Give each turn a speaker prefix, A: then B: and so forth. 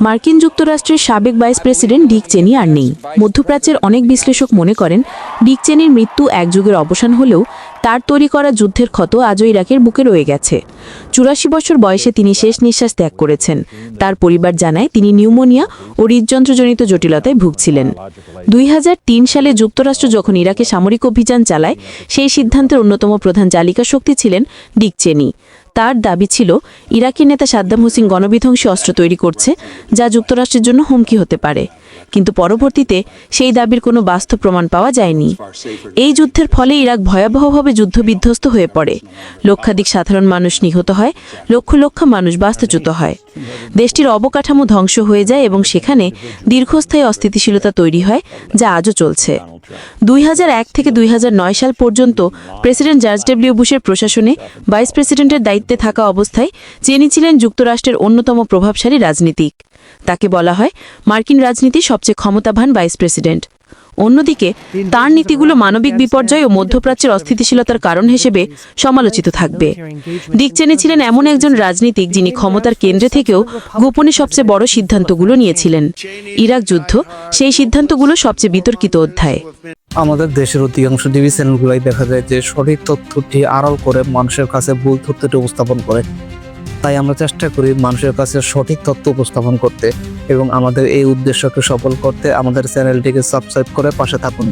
A: মার্কিন যুক্তরাষ্ট্রের সাবেক ভাইস প্রেসিডেন্ট ডিক চেনি আর নেই। মধ্যপ্রাচ্যের অনেক বিশ্লেষক মনে করেন ডিক চেনির মৃত্যু এক যুগের অবসান হলেও তার তৈরি করা যুদ্ধের ক্ষত আজও ইরাকের বুকে রয়ে গেছে। 84 বছর বয়সে তিনি শেষ নিঃশ্বাস ত্যাগ করেছেন। তার পরিবার জানায় তিনি নিউমোনিয়া ও হৃদযন্ত্রজনিত জটিলতায় ভুগছিলেন। 2003 সালে যুক্তরাষ্ট্র যখন ইরাকে সামরিক অভিযান চালায়, সেই সিদ্ধান্তের অন্যতম প্রধান চালিকা শক্তি ছিলেন ডিক চেনি। তার দাবি ছিল ইরাকের নেতা সাদ্দাম হোসেন গণবিধ্বংসী অস্ত্র তৈরি করছে, যা যুক্তরাষ্ট্রের জন্য হুমকি হতে পারে। কিন্তু পরবর্তীতে সেই দাবির কোনো বাস্তব প্রমাণ পাওয়া যায়নি। এই যুদ্ধের ফলে ইরাক ভয়াবহভাবে যুদ্ধবিধ্বস্ত হয়ে পড়ে। লক্ষাধিক সাধারণ মানুষ নিহত হয়, লক্ষ লক্ষ মানুষ বাস্তুচ্যুত হয়। দেশটির অবকাঠামো ধ্বংস হয়ে যায় এবং সেখানে দীর্ঘস্থায়ী অস্থিতিশীলতা তৈরি হয়, যা আজও চলছে। 2001 থেকে 2009 সাল পর্যন্ত প্রেসিডেন্ট জর্জ ডব্লিউ বুশের প্রশাসনে ভাইস প্রেসিডেন্টের দায়িত্বে থাকা অবস্থায় চেনি ছিলেন যুক্তরাষ্ট্রের অন্যতম প্রভাবশালী রাজনীতিক। তাকে বলা হয় মার্কিন রাজনীতির সবচেয়ে ক্ষমতাবান ভাইস প্রেসিডেন্ট। অন্যদিকে তার নীতিগুলো মানবিক বিপর্যয় ও মধ্যপ্রাচ্যের অস্থিতিশীলতার কারণ হিসেবে সমালোচিত থাকবে। ডিক চেনি ছিলেন এমন একজন রাজনীতিক যিনি ক্ষমতার কেন্দ্রে থেকেও গোপনে সবচেয়ে বড় সিদ্ধান্তগুলো নিয়েছিলেন। ইরাক যুদ্ধ সেই সিদ্ধান্তগুলো সবচেয়ে বিতর্কিত অধ্যায়।
B: আমাদের দেশের অধিকাংশ টিভি চ্যানেলগুলোই দেখা যায় যে সঠিক তথ্যটি আড়াল করে মানুষের কাছে ভুল তথ্যটি উপস্থাপন করে। তাই আমরা চেষ্টা করি মানুষের কাছে সঠিক তথ্য উপস্থাপন করতে, এবং আমাদের এই উদ্দেশ্যকে সফল করতে আমাদের চ্যানেলটিকে সাবস্ক্রাইব করে পাশে থাকুন।